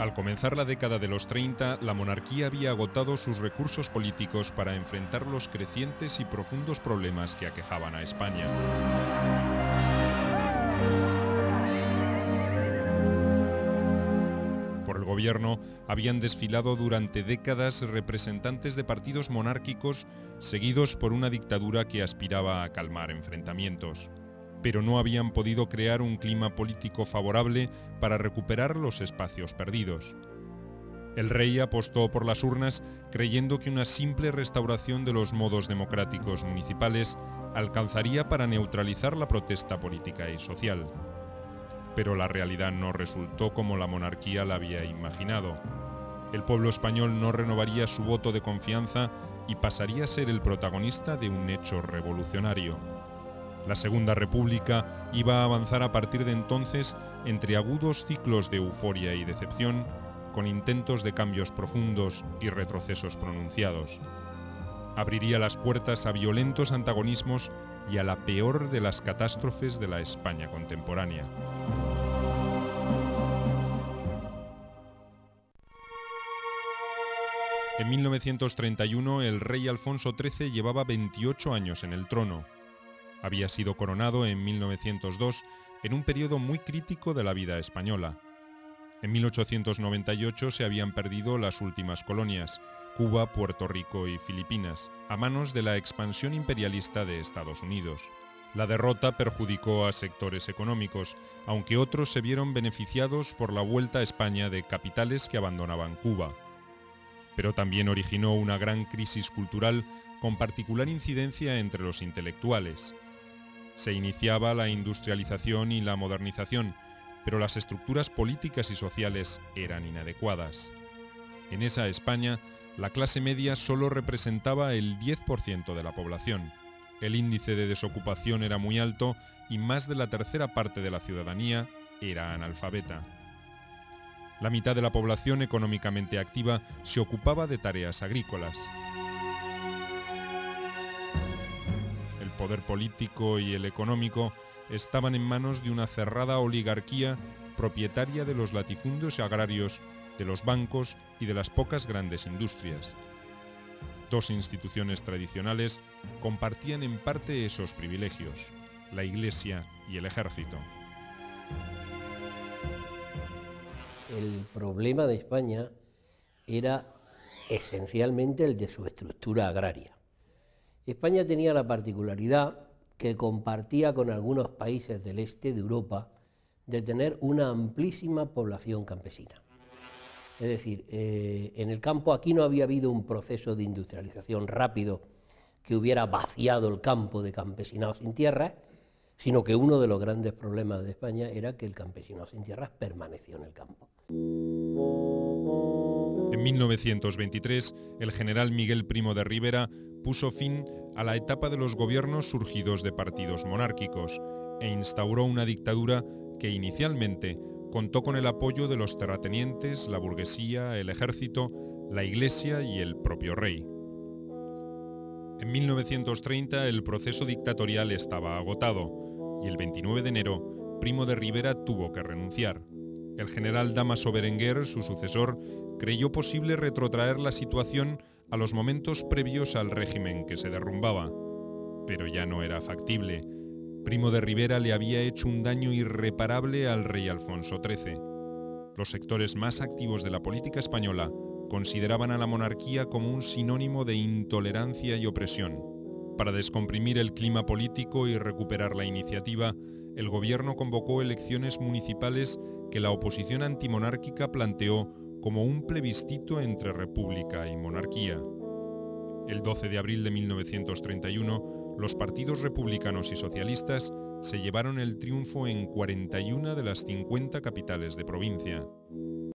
Al comenzar la década de los 30, la monarquía había agotado sus recursos políticos para enfrentar los crecientes y profundos problemas que aquejaban a España. Por el gobierno habían desfilado durante décadas representantes de partidos monárquicos seguidos por una dictadura que aspiraba a calmar enfrentamientos, pero no habían podido crear un clima político favorable para recuperar los espacios perdidos. El rey apostó por las urnas creyendo que una simple restauración de los modos democráticos municipales alcanzaría para neutralizar la protesta política y social. Pero la realidad no resultó como la monarquía la había imaginado. El pueblo español no renovaría su voto de confianza y pasaría a ser el protagonista de un hecho revolucionario. La Segunda República iba a avanzar a partir de entonces entre agudos ciclos de euforia y decepción, con intentos de cambios profundos y retrocesos pronunciados. Abriría las puertas a violentos antagonismos y a la peor de las catástrofes de la España contemporánea. En 1931 el rey Alfonso XIII llevaba 28 años en el trono. Había sido coronado en 1902 en un periodo muy crítico de la vida española. En 1898 se habían perdido las últimas colonias, Cuba, Puerto Rico y Filipinas, a manos de la expansión imperialista de Estados Unidos. La derrota perjudicó a sectores económicos, aunque otros se vieron beneficiados por la vuelta a España de capitales que abandonaban Cuba. Pero también originó una gran crisis cultural con particular incidencia entre los intelectuales. Se iniciaba la industrialización y la modernización, pero las estructuras políticas y sociales eran inadecuadas. En esa España, la clase media solo representaba el 10% de la población. El índice de desocupación era muy alto y más de la tercera parte de la ciudadanía era analfabeta. La mitad de la población económicamente activa se ocupaba de tareas agrícolas. El poder político y el económico estaban en manos de una cerrada oligarquía propietaria de los latifundios agrarios, de los bancos y de las pocas grandes industrias. Dos instituciones tradicionales compartían en parte esos privilegios, la Iglesia y el Ejército. El problema de España era esencialmente el de su estructura agraria. España tenía la particularidad que compartía con algunos países del este de Europa de tener una amplísima población campesina. Es decir, en el campo aquí no había habido un proceso de industrialización rápido que hubiera vaciado el campo de campesinados sin tierras, sino que uno de los grandes problemas de España era que el campesinado sin tierras permaneció en el campo. En 1923, el general Miguel Primo de Rivera puso fin a la etapa de los gobiernos surgidos de partidos monárquicos e instauró una dictadura que inicialmente contó con el apoyo de los terratenientes, la burguesía, el ejército, la Iglesia y el propio rey. En 1930 el proceso dictatorial estaba agotado y el 29 de enero Primo de Rivera tuvo que renunciar. El general Dámaso Berenguer, su sucesor, creyó posible retrotraer la situación a los momentos previos al régimen que se derrumbaba, pero ya no era factible. Primo de Rivera le había hecho un daño irreparable al rey Alfonso XIII. Los sectores más activos de la política española consideraban a la monarquía como un sinónimo de intolerancia y opresión. Para descomprimir el clima político y recuperar la iniciativa, el gobierno convocó elecciones municipales que la oposición antimonárquica planteó como un plebiscito entre república y monarquía. El 12 de abril de 1931, los partidos republicanos y socialistas se llevaron el triunfo en 41 de las 50 capitales de provincia.